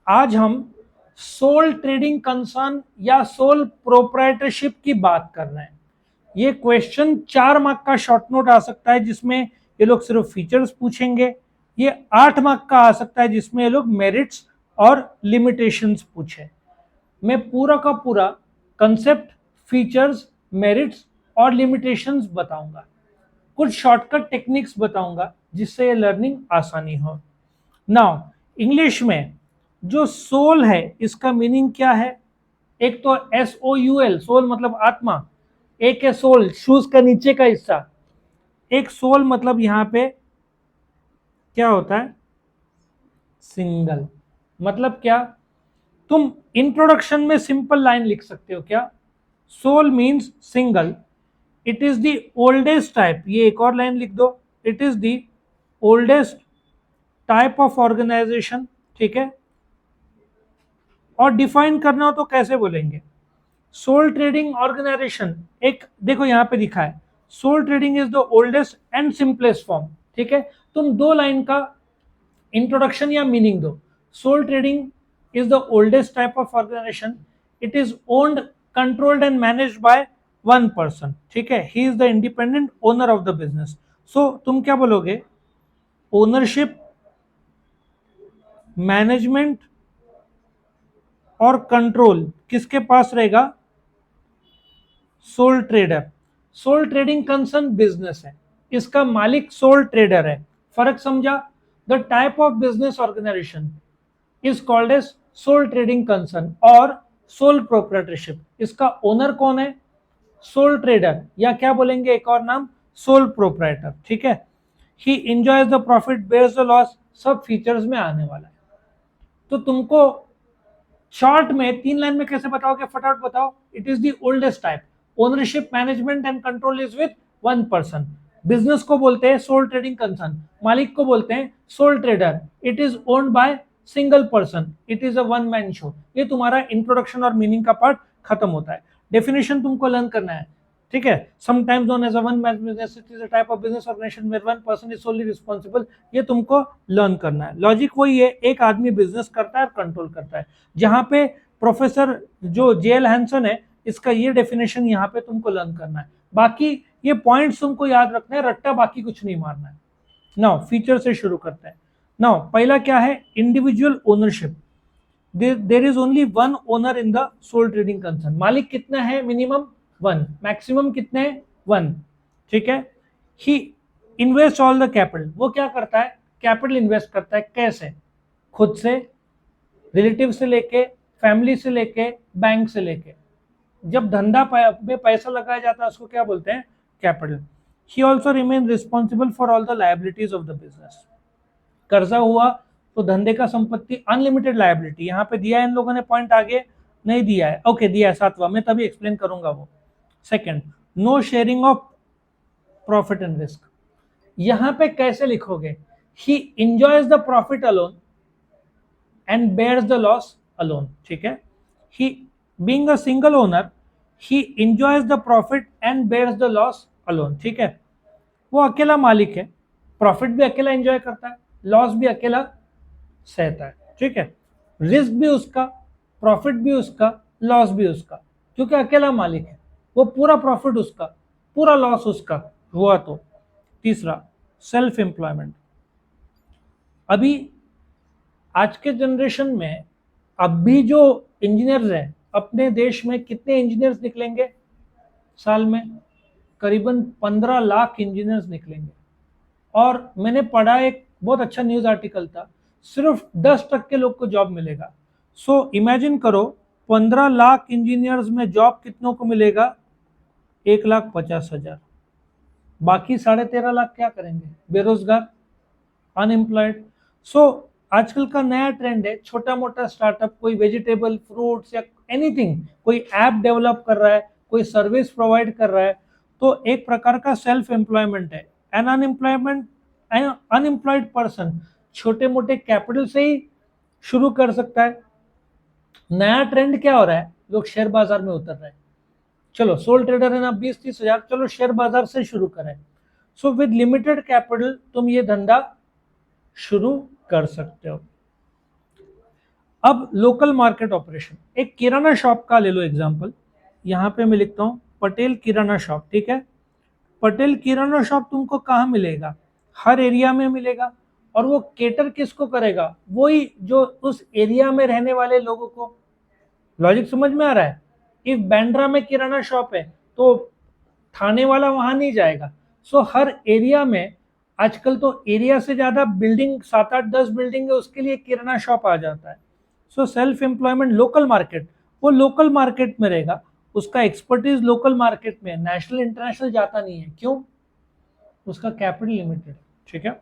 आज हम soul trading concern या सोल प्रोप्राइटरशिप की बात कर रहे हैं। ये क्वेश्चन 4 मार्क का शॉर्ट नोट आ सकता है जिसमें ये लोग सिर्फ फीचर्स पूछेंगे। ये 8 मार्क का आ सकता है जिसमें ये लोग मेरिट्स और लिमिटेशंस पूछे। मैं पूरा का पूरा कंसेप्ट, फीचर्स, मेरिट्स और लिमिटेशंस बताऊंगा। कुछ शॉर्टकट टेक्निक्स बताऊंगा जिससे ये लर्निंग आसानी हो। नाउ इंग्लिश में जो सोल है इसका मीनिंग क्या है? एक तो SOUL, सोल मतलब आत्मा। एक है सोल, शूज का नीचे का हिस्सा। एक सोल मतलब यहां पे क्या होता है? सिंगल। मतलब क्या? तुम इंट्रोडक्शन में सिंपल लाइन लिख सकते हो क्या? Sole means single, it is the oldest type. ये एक और लाइन लिख दो, it is the oldest type of organisation. ठीक है, और डिफाइन करना हो तो कैसे बोलेंगे? सोल ट्रेडिंग ऑर्गेनाइजेशन, एक देखो यहां पे लिखा है, sole trading is the oldest and simplest form. ठीक है, तुम 2 लाइन का इंट्रोडक्शन या मीनिंग दो। Sole trading is the oldest type of organisation, it is owned, controlled and managed by one person. ठीक है, he is the independent owner of the business. So तुम क्या बोलोगे? ओनरशिप, मैनेजमेंट और control किसके पास रहेगा? Sole trader. Sole trading concern business है, इसका मालिक सोल ट्रेडर है। फर्क समझा? The type of business organisation is called as sole trading concern और सोल प्रोप्राइटरशिप। इसका ओनर कौन है? सोल ट्रेडर, या क्या बोलेंगे एक और नाम, सोल प्रोप्राइटर। ठीक है, he enjoys the profit, bears the loss, सब फीचर्स में आने वाला है। तो तुमको शॉर्ट में 3 लाइन में कैसे बताओगे? फटाफट बताओ। It is the oldest type, ownership, management and control is with one person. Business को बोलते हैं सोल ट्रेडिंग कंसर्न, मालिक को बोलते हैं soul trader, it is owned by single person, it is a one man show. ये तुम्हारा introduction और मीनिंग का पार्ट खत्म होता है। डेफिनेशन तुमको लर्न करना है। ठीक है, sometimes known as a one man business, it is a type of business organisation where one person is solely responsible. ये तुमको लर्न करना है। लॉजिक वही है, एक आदमी बिजनेस करता है और कंट्रोल करता है। जहां पे प्रोफेसर जो JL हैंसन है, इसका ये डेफिनेशन यहाँ पे तुमको लर्न करना है। बाकी ये पॉइंट्स तुमको याद रखना है, रट्टा बाकी कुछ नहीं मारना है। नाउ फीचर से शुरू करते हैं। नाउ पहला क्या है? Individual ownership. There is only one owner in the sole trading concern. मालिक कितना है? मिनिमम 1, मैक्सिमम कितने? 1। ठीक है, ही इन्वेस्ट ऑल द कैपिटल। वो क्या करता है? कैपिटल इन्वेस्ट करता है। कैसे? खुद से, रिलेटिव से लेके, फैमिली से लेके, बैंक से लेके। जब धंधा में पैसा लगाया जाता है उसको क्या बोलते हैं? Capital. He also remain responsible for all the liabilities of the business. कर्जा हुआ तो धंधे का संपत्ति, अनलिमिटेड लाइबिलिटी। यहाँ पे दिया है इन लोगों ने पॉइंट, आगे नहीं दिया है। ओके, दिया है 7वां, मैं तभी एक्सप्लेन करूंगा वो। Second, no sharing of profit and risk. यहाँ पे कैसे लिखोगे? He enjoys the profit alone and bears the loss alone. ठीक है, he being a single owner, he enjoys the profit and bears the loss alone. ठीक है, वो अकेला मालिक है, प्रॉफिट भी अकेला एंजॉय करता है, लॉस भी अकेला सहता है। ठीक है, रिस्क भी उसका, प्रॉफिट भी उसका, लॉस भी उसका, क्योंकि अकेला मालिक है। वो पूरा प्रॉफिट उसका, पूरा लॉस उसका हुआ तो। तीसरा, सेल्फ एम्प्लॉयमेंट। अभी आज के जनरेशन में अभी जो इंजीनियर्स हैं अपने देश में, कितने इंजीनियर्स निकलेंगे साल में? करीबन 15 लाख इंजीनियर्स निकलेंगे। और मैंने पढ़ा, एक बहुत अच्छा न्यूज आर्टिकल था, सिर्फ 10% लोग को जॉब मिलेगा। सो इमेजिन करो, 15 लाख इंजीनियर्स में जॉब कितनों को मिलेगा? 1,50,000। बाकी 13.5 लाख क्या करेंगे? बेरोजगार, अनएम्प्लॉयड। सो आजकल का नया ट्रेंड है, छोटा मोटा स्टार्टअप, कोई वेजिटेबल, फ्रूट्स या एनीथिंग, कोई ऐप डेवलप कर रहा है, कोई सर्विस प्रोवाइड कर रहा है, तो एक प्रकार का सेल्फ एम्प्लॉयमेंट है। एन अनएम्प्लॉयमेंट, अनएम्प्लॉयड पर्सन छोटे मोटे कैपिटल से ही शुरू कर सकता है। नया ट्रेंड क्या हो रहा है? लोग शेयर बाजार में उतर रहे हैं। चलो, सोल ट्रेडर है ना, 20-30 हजार, चलो शेयर बाजार से शुरू करें। सो विद लिमिटेड कैपिटल तुम ये धंधा शुरू कर सकते हो। अब लोकल मार्केट ऑपरेशन, एक किराना शॉप का ले लो एग्जांपल, यहाँ पे मैं लिखता हूँ पटेल किराना शॉप, ठीक है। पटेल किराना शॉप तुमको कहाँ मिलेगा, हर एरिया में मिलेगा, और वो केटर किसको करेगा, वही जो उस एरिया में रहने वाले लोगों को। लॉजिक समझ में आ रहा है। इफ बैंड्रा में किराना शॉप है तो थाने वाला वहां नहीं जाएगा। सो हर एरिया में, आजकल तो एरिया से ज्यादा बिल्डिंग, 7 8 10 बिल्डिंग है, उसके लिए किराना शॉप आ जाता है। So self employment local market, वो लोकल मार्केट में रहेगा, उसका एक्सपर्टीज लोकल मार्केट में, नेशनल इंटरनेशनल जाता नहीं है। क्यों? उसका कैपिटल लिमिटेड, ठीक है।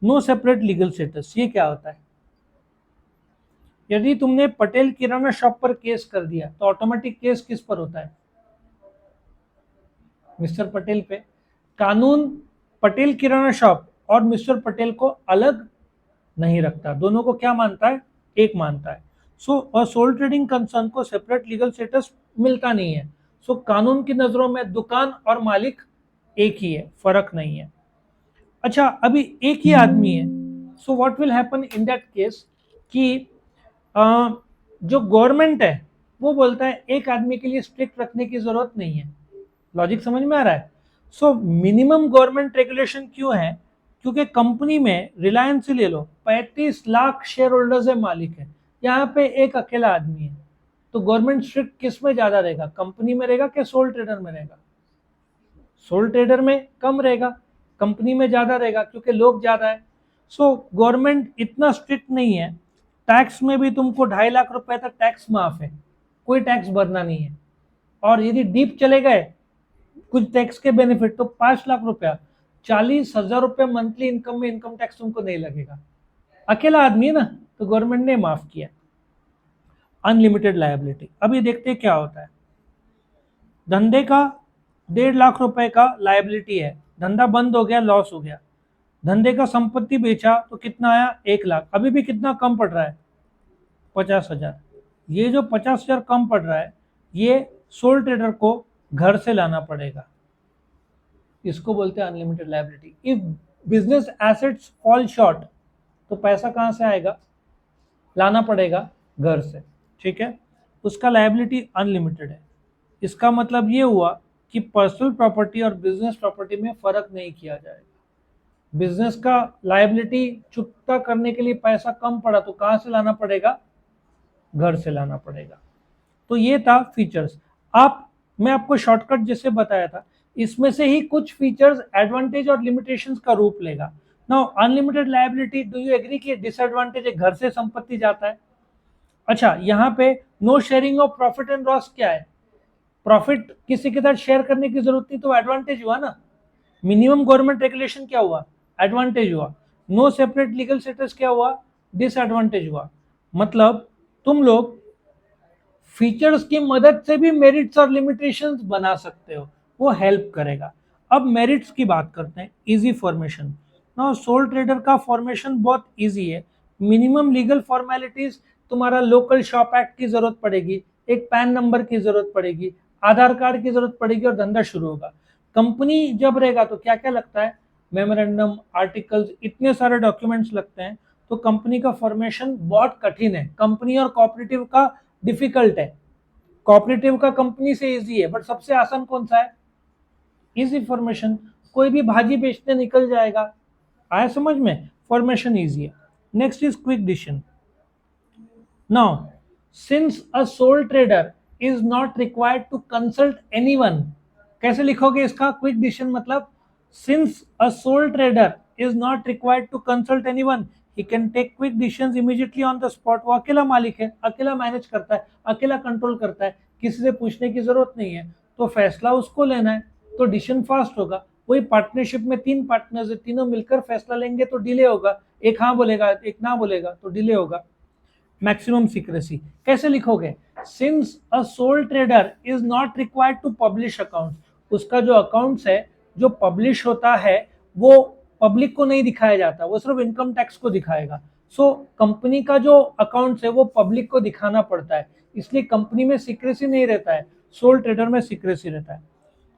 नो सेपरेट लीगल स्टेटस, ये क्या होता है? यदि तुमने पटेल किराना शॉप पर केस कर दिया तो ऑटोमेटिक केस किस पर होता है? मिस्टर पटेल पे। कानून पटेल किराना शॉप और मिस्टर पटेल को अलग नहीं रखता, दोनों को क्या मानता है? एक मानता है। सो और सोल ट्रेडिंग कंसर्न को सेपरेट लीगल स्टेटस मिलता नहीं है। सो कानून की नजरों में दुकान और मालिक एक ही है, फर्क नहीं है। अच्छा, अभी एक ही आदमी है, so what will happen in that case कि जो गवर्नमेंट है वो बोलता है एक आदमी के लिए स्ट्रिक्ट रखने की जरूरत नहीं है। लॉजिक समझ में आ रहा है। सो मिनिमम गवर्नमेंट रेगुलेशन क्यों है? क्योंकि कंपनी में रिलायंस ले लो, 35 लाख शेयर होल्डर्स है, मालिक है, यहाँ पे एक अकेला आदमी है, तो गवर्नमेंट स्ट्रिक्ट किस में ज्यादा रहेगा, कंपनी में रहेगा कि सोल ट्रेडर में रहेगा? सोल ट्रेडर में कम रहेगा, कंपनी में ज्यादा रहेगा क्योंकि लोग ज्यादा है। सो गवर्नमेंट इतना स्ट्रिक्ट नहीं है। टैक्स में भी तुमको 2.5 लाख रुपए तक टैक्स माफ है, कोई टैक्स भरना नहीं है। और यदि डीप चले गए कुछ टैक्स के बेनिफिट तो 5 लाख रुपया, 40,000 रुपये मंथली इनकम में इनकम टैक्स तुमको नहीं लगेगा। अकेला आदमी है ना, तो गवर्नमेंट ने माफ किया। अनलिमिटेड लायबिलिटी, अभी देखते हैं क्या होता है। धंधे का 1.5 लाख रुपए का लायबिलिटी है, धंधा बंद हो गया, लॉस हो गया। धंधे का संपत्ति बेचा तो कितना आया? 1 लाख। अभी भी कितना कम पड़ रहा है? 50,000। ये जो 50,000 कम पड़ रहा है, ये सोल ट्रेडर को घर से लाना पड़ेगा। इसको बोलते हैं unlimited liability. If business assets fall short, तो पैसा कहां से आएगा? लाना पड़ेगा घर से, ठीक है। उसका लायबिलिटी अनलिमिटेड है। इसका मतलब ये हुआ कि पर्सनल प्रॉपर्टी और बिजनेस प्रॉपर्टी में फर्क नहीं किया जाएगा। बिजनेस का लायबिलिटी चुकता करने के लिए पैसा कम पड़ा तो कहां से लाना पड़ेगा? घर से लाना पड़ेगा। तो ये था फीचर्स। मैं आपको शॉर्टकट जैसे बताया था, इसमें से ही कुछ फीचर्स एडवांटेज और लिमिटेशंस का रूप लेगा। Now unlimited liability, do you agree कि डिसएडवांटेज है, घर से संपत्ति जाता है। अच्छा, यहाँ पे no sharing of profit and loss क्या है? प्रॉफिट किसी के साथ शेयर करने की जरूरत नहीं, तो एडवांटेज हुआ ना। मिनिमम गवर्नमेंट रेगुलेशन क्या हुआ? एडवांटेज हुआ। नो सेपरेट लीगल स्टेटस क्या हुआ? डिसएडवांटेज हुआ। मतलब तुम लोग फीचर्स की मदद से भी मेरिट्स और लिमिटेशंस बना सकते हो, वो हेल्प करेगा। अब मेरिट्स की बात करते हैं। Easy formation. Now soul trader का फॉर्मेशन बहुत इजी है। मिनिमम लीगल फॉर्मेलिटीज, तुम्हारा लोकल शॉप एक्ट की जरूरत पड़ेगी, एक पैन नंबर की जरूरत पड़ेगी, आधार कार्ड की जरूरत पड़ेगी और धंधा शुरू होगा। कंपनी जब रहेगा तो क्या क्या लगता है? मेमोरेंडम, आर्टिकल्स, इतने सारे डॉक्यूमेंट्स लगते हैं। तो कंपनी का फॉर्मेशन बहुत कठिन है। कंपनी और कोऑपरेटिव का डिफिकल्ट है, कोऑपरेटिव का कंपनी से इजी है, बट सबसे आसान कौन सा है? Easy formation. कोई भी भाजी बेचने निकल जाएगा। आया समझ में? फॉर्मेशन इजी है। Next is quick decision. Now since a sole trader is not required to consult anyone, कैसे लिखोगे इसका क्विक डिसीजन? मतलब since a sole trader is not required to consult anyone, he can take quick decisions immediately on the spot. वो अकेला मालिक है, अकेला manage करता है, अकेला कंट्रोल करता है, किसी से पूछने की जरूरत नहीं है, तो फैसला उसको लेना है, तो डिसीजन फास्ट होगा। वही पार्टनरशिप में 3 पार्टनर्स है, तीनों मिलकर फैसला लेंगे तो डिले होगा, एक हाँ बोलेगा एक ना बोलेगा तो डिले होगा। मैक्सिमम सीक्रेसी कैसे लिखोगे? Since a sole trader is not required to publish account, उसका जो अकाउंट्स है जो पब्लिश होता है वो पब्लिक को नहीं दिखाया जाता, वो सिर्फ इनकम टैक्स को दिखाएगा। सो कंपनी का जो अकाउंट्स है वो पब्लिक को दिखाना पड़ता है, इसलिए कंपनी में सीक्रेसी नहीं रहता है, सोल ट्रेडर में सीक्रेसी रहता है।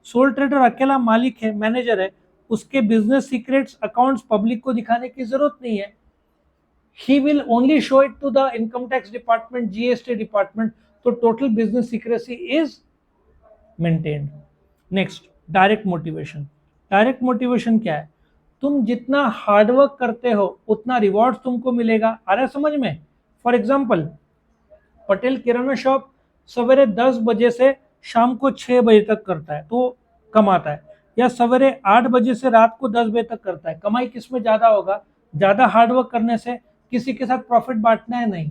सोल ट्रेडर अकेला मालिक है, मैनेजर है, उसके बिजनेस सीक्रेट्स, अकाउंट्स पब्लिक को दिखाने की जरूरत नहीं है। he will only show it to the income tax department, GST department. So total business secrecy is maintained. Next, direct motivation. Direct motivation क्या है? तुम जितना हार्डवर्क करते हो उतना रिवॉर्ड तुमको मिलेगा. आ रहा है समझ में? For example, Patel kirana shop सवेरे 10 बजे से शाम को 6 बजे तक करता है तो कमाता है, या सवेरे 8 बजे से रात को 10 बजे तक करता है. कमाई किसमें ज्यादा होगा? ज्यादा हार्डवर्क करने से. किसी के साथ प्रॉफिट बांटना है नहीं.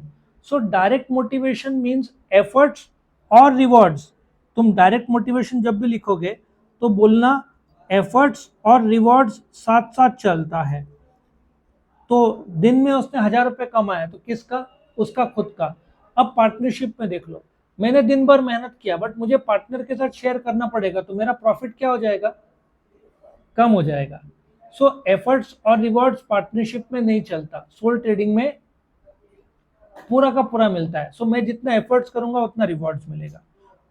So direct motivation means efforts और रिवॉर्ड्स. तुम डायरेक्ट मोटिवेशन जब भी लिखोगे तो बोलना एफर्ट्स और रिवॉर्ड्स साथ साथ चलता है. तो दिन में उसने 1000 रुपये कमाया तो किसका? उसका खुद का. अब पार्टनरशिप में देख लो, मैंने दिन भर मेहनत किया बट मुझे पार्टनर के साथ शेयर करना पड़ेगा तो मेरा प्रॉफिट क्या हो जाएगा? कम हो जाएगा. सो एफर्ट्स और रिवॉर्ड्स पार्टनरशिप में नहीं चलता, सोल ट्रेडिंग में पूरा का पूरा मिलता है. सो मैं जितना एफर्ट्स करूंगा उतना रिवॉर्ड्स मिलेगा.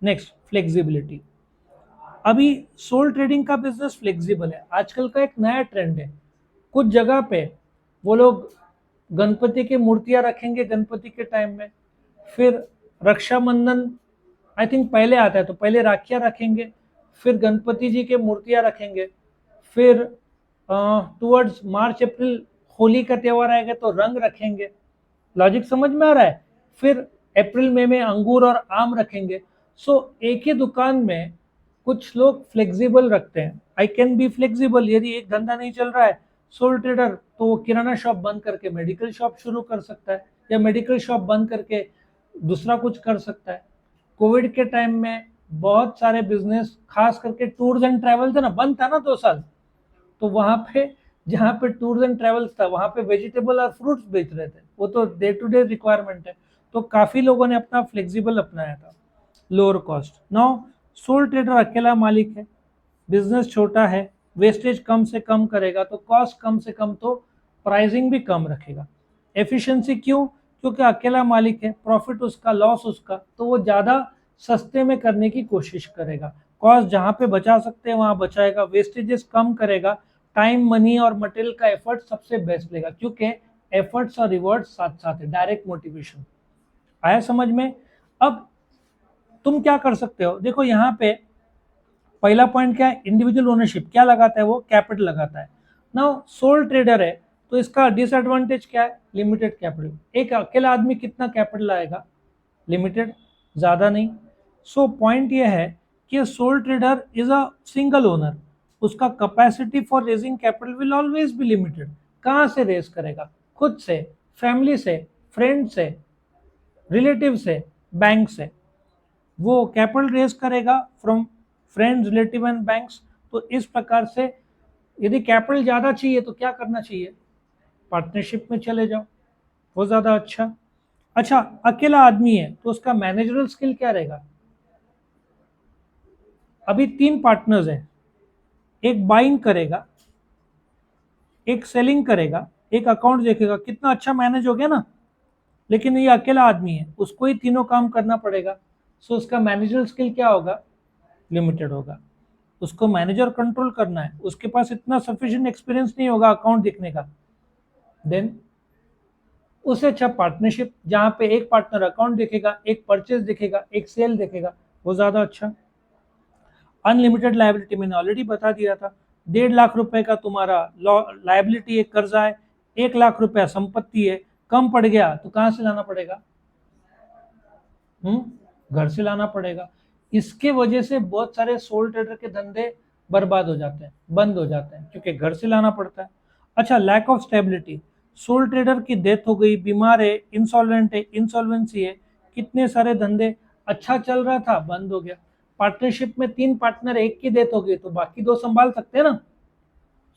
Next, flexibility. अभी सोल ट्रेडिंग का बिजनेस फ्लेक्सिबल है. आजकल का एक नया ट्रेंड है. कुछ जगह पे वो लोग गणपति की मूर्तियां रखेंगे गणपति के टाइम में, फिर रक्षाबंधन आई थिंक पहले आता है तो पहले राखियां रखेंगे, फिर गणपति जी के मूर्तियां रखेंगे, फिर टुवर्ड्स मार्च अप्रैल होली का त्यौहार आएगा तो रंग रखेंगे. लॉजिक समझ में आ रहा है? फिर अप्रैल मई में अंगूर और आम रखेंगे. सो एक ही दुकान में कुछ लोग फ्लेक्सिबल रखते हैं. I can be flexible. यदि एक धंधा नहीं चल रहा है सोल ट्रेडर, तो वो किराना शॉप बंद करके मेडिकल शॉप शुरू कर सकता है, या मेडिकल शॉप बंद करके दूसरा कुछ कर सकता है. कोविड के टाइम में बहुत सारे बिजनेस, खास करके टूर्स एंड ट्रैवल थे ना, बंद था ना 2 साल, तो वहां पे जहाँ पे टूर्स एंड ट्रैवल्स था वहां पे वेजिटेबल और फ्रूट्स बेच रहे थे. वो तो डे टू डे रिक्वायरमेंट है. तो काफी लोगों ने अपना फ्लेक्सिबल अपनाया था. Lower cost. Now soul trader अकेला मालिक है, बिजनेस छोटा है, वेस्टेज कम से कम करेगा तो कॉस्ट कम से कम, तो प्राइसिंग भी कम रखेगा. एफिशिएंसी क्यों? क्योंकि अकेला मालिक है, प्रॉफिट उसका, लॉस उसका, तो वो ज्यादा सस्ते में करने की कोशिश करेगा. कॉस्ट जहां पे बचा सकते हैं वहां बचाएगा, वेस्टेजेस कम करेगा, टाइम, मनी और मटेरियल का एफर्ट सबसे बेस्ट लेगा, क्योंकि एफर्ट्स और रिवॉर्ड साथ साथ है. डायरेक्ट मोटिवेशन आया समझ में? अब तुम क्या कर सकते हो? देखो यहाँ पे पहला पॉइंट क्या है? Individual ownership. क्या लगाता है वो? कैपिटल लगाता है. नाउ सोल ट्रेडर है तो इसका डिसएडवांटेज क्या है? Limited capital. एक अकेला आदमी कितना कैपिटल लाएगा? लिमिटेड, ज्यादा नहीं. सो पॉइंट ये है कि sole trader is a single owner. उसका capacity for raising capital will always be limited. कहाँ से रेज करेगा? खुद से, फैमिली से, फ्रेंड से, रिलेटिव से, बैंक से. वो कैपिटल रेज करेगा from friends, relative and banks. तो इस प्रकार से यदि कैपिटल ज्यादा चाहिए तो क्या करना चाहिए? पार्टनरशिप में चले जाओ, वो ज्यादा अच्छा. अच्छा, अकेला आदमी है तो उसका मैनेजरल स्किल क्या रहेगा? अभी 3 पार्टनर्स हैं, एक बाइंग करेगा, एक सेलिंग करेगा, एक अकाउंट देखेगा. कितना अच्छा मैनेज हो गया ना. लेकिन ये अकेला आदमी है, उसको ही तीनों काम करना पड़ेगा. सो उसका मैनेजरल स्किल क्या होगा? लिमिटेड होगा. उसको मैनेजर कंट्रोल करना है, उसके पास इतना सफिशिएंट एक्सपीरियंस नहीं होगा अकाउंट देखने का. देन उससे अच्छा पार्टनरशिप, जहां पे एक पार्टनर अकाउंट देखेगा, एक परचेज देखेगा, एक सेल देखेगा, वो ज्यादा अच्छा. अनलिमिटेड लायबिलिटी मैंने ऑलरेडी बता दिया था. 1.5 लाख रुपए का तुम्हारा लायबिलिटी, एक कर्जा है, 1 लाख रुपया संपत्ति है. कम पड़ गया तो कहां से लाना पड़ेगा? घर से लाना पड़ेगा. इसके वजह से बहुत सारे सोल ट्रेडर के धंधे बर्बाद हो जाते हैं, बंद हो जाते हैं, क्योंकि घर से लाना पड़ता है. अच्छा, lack of stability. Sole trader की डेथ हो गई, बीमार है, इंसॉल्वेंट है, इंसॉल्वेंसी है, कितने सारे धंधे अच्छा चल रहा था बंद हो गया. पार्टनरशिप में 3 पार्टनर, एक की डेथ हो गई तो बाकी 2 संभाल सकते हैं ना.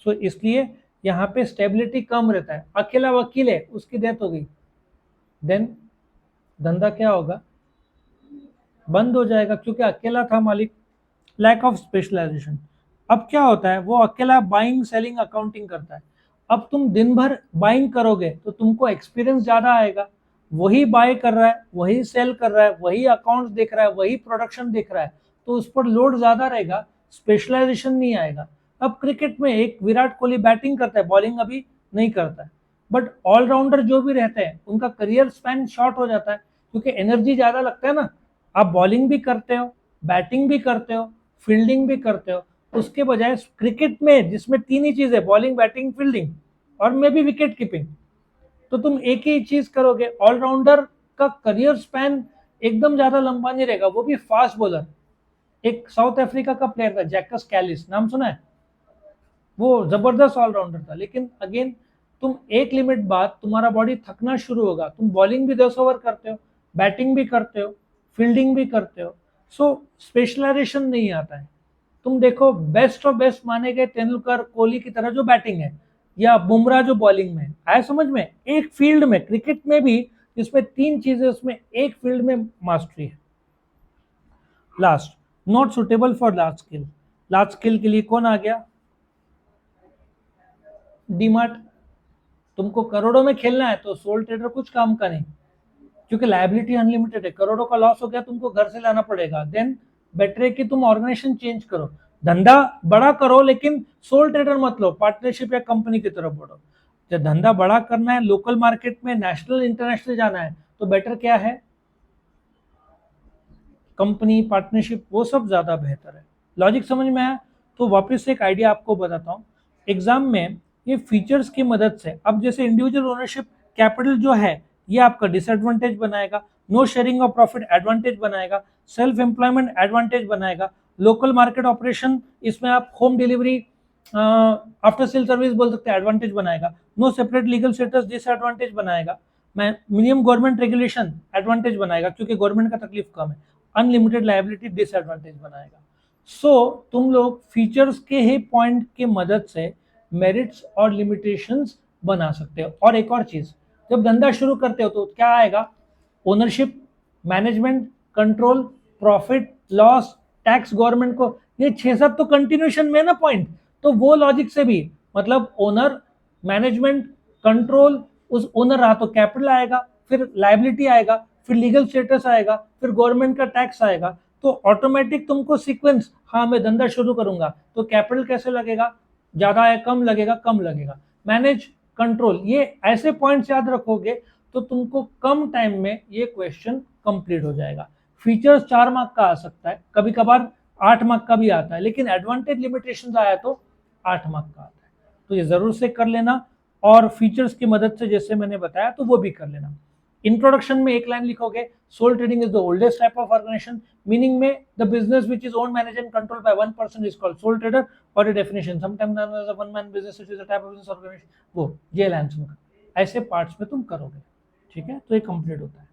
सो इसलिए यहाँ पे स्टेबिलिटी कम रहता है. अकेला वकील है, उसकी डेथ हो गई, देन धंधा क्या होगा? बंद हो जाएगा, क्योंकि अकेला था मालिक. Lack of specialisation. अब क्या होता है? वो अकेला बाइंग, सेलिंग, अकाउंटिंग करता है. अब तुम दिन भर बाइंग करोगे तो तुमको एक्सपीरियंस ज्यादा आएगा. वही बाय कर रहा है, वही सेल कर रहा है, वही अकाउंट्स देख रहा है, वही प्रोडक्शन देख रहा है, तो उस पर लोड ज्यादा रहेगा, स्पेशलाइजेशन नहीं आएगा. अब क्रिकेट में एक विराट कोहली बैटिंग करता है, बॉलिंग अभी नहीं करता है, बट ऑलराउंडर जो भी रहते हैं उनका करियर स्पैन शॉर्ट हो जाता है, क्योंकि एनर्जी ज्यादा लगता है ना। आप बॉलिंग भी करते हो, बैटिंग भी करते हो, फील्डिंग भी करते हो, उसके बजाय क्रिकेट में जिसमें तीन ही चीजें, बॉलिंग बैटिंग फील्डिंग और मे भी विकेट कीपिंग, तो तुम एक ही चीज करोगे। ऑलराउंडर का करियर स्पैन एकदम ज्यादा लंबा नहीं रहेगा, वो भी फास्ट बॉलर। एक साउथ अफ्रीका का प्लेयर था जैकस कैलिस, नाम सुना है? वो जबरदस्त ऑलराउंडर था, लेकिन अगेन तुम एक लिमिट बाद तुम्हारा बॉडी थकना शुरू होगा। तुम बॉलिंग भी 10 ओवर करते हो, बैटिंग भी करते हो, फील्डिंग भी करते हो, सो स्पेशलाइजेशन नहीं आता है। तुम देखो बेस्ट ऑफ बेस्ट माने गए तेंदुलकर, कोहली की तरह जो बैटिंग है, या बुमराह जो बॉलिंग में है, आया समझ में? एक फील्ड में, क्रिकेट में भी इसमें तीन चीजें, उसमें एक फील्ड में मास्टरी है। Last, not suitable for large skill. Large skill के लिए कौन आ गया? डीमार्ट। तुमको करोड़ों में खेलना है तो सोल ट्रेडर कुछ काम का नहीं, क्योंकि लायबिलिटी अनलिमिटेड है। करोड़ों का लॉस हो गया, तुमको घर से लाना पड़ेगा। देन बेटर है कि तुम ऑर्गेनाइजेशन चेंज करो, धंधा बड़ा करो, लेकिन सोल ट्रेडर मत लो, पार्टनरशिप या कंपनी की तरफ बढ़ो। जब धंधा बड़ा करना है, लोकल मार्केट में नेशनल इंटरनेशनल जाना है, तो बेटर क्या है? कंपनी, पार्टनरशिप, वो सब ज्यादा बेहतर है। लॉजिक समझ में आया? तो वापस से एक आइडिया आपको बताता हूँ। एग्जाम में ये फीचर्स की मदद से, अब जैसे इंडिविजुअल ओनरशिप कैपिटल जो है, ये आपका डिसएडवांटेज बनाएगा, no sharing of profit advantage बनाएगा, सेल्फ एम्प्लॉयमेंट एडवांटेज बनाएगा, लोकल मार्केट ऑपरेशन, इसमें आप home delivery, after sale service बोल सकते हैं, एडवांटेज बनाएगा, no separate legal status disadvantage बनाएगा, मैं मिनिमम गवर्नमेंट रेगुलेशन एडवांटेज बनाएगा क्योंकि गवर्नमेंट का तकलीफ कम है, अनलिमिटेड लायबिलिटी डिसएडवांटेज बनाएगा। सो तुम लोग फीचर्स के ही पॉइंट के मदद से मेरिट्स और लिमिटेशंस बना सकते हो। और एक और चीज, जब धंधा शुरू करते हो तो क्या आएगा? Ownership, management, control, profit loss, tax government को, ये 6-7 तो कंटिन्यूशन में ना पॉइंट। तो वो लॉजिक से भी, मतलब ओनर, मैनेजमेंट, कंट्रोल, उस ओनर रहा तो कैपिटल आएगा, फिर लाइबिलिटी आएगा, फिर लीगल स्टेटस आएगा, फिर गवर्नमेंट का टैक्स आएगा, तो ऑटोमेटिक तुमको सीक्वेंस, हाँ मैं धंधा शुरू करूंगा तो कैपिटल कैसे लगेगा? ज्यादा है, कम लगेगा? कम लगेगा। मैनेज, कंट्रोल, ये ऐसे पॉइंट्स याद रखोगे तो तुमको कम टाइम में ये क्वेश्चन कंप्लीट हो जाएगा। फीचर्स 4 मार्क का आ सकता है, कभी कभार 8 मार्क का भी आता है, लेकिन एडवांटेज लिमिटेशन आया तो 8 मार्क का आता है। तो ये जरूर से कर लेना, और फीचर्स की मदद से जैसे मैंने बताया तो वो भी कर लेना। इंट्रोडक्शन में एक लाइन लिखोगे, sole trading is the oldest type of organisation, meaning में the business which is own manage and control by one person is called sole trader, और definition sometimes known as a one man business which is a type of business organisation, वो जेल answer ऐसे parts में तुम करोगे। ठीक है, तो ये कंप्लीट होता है।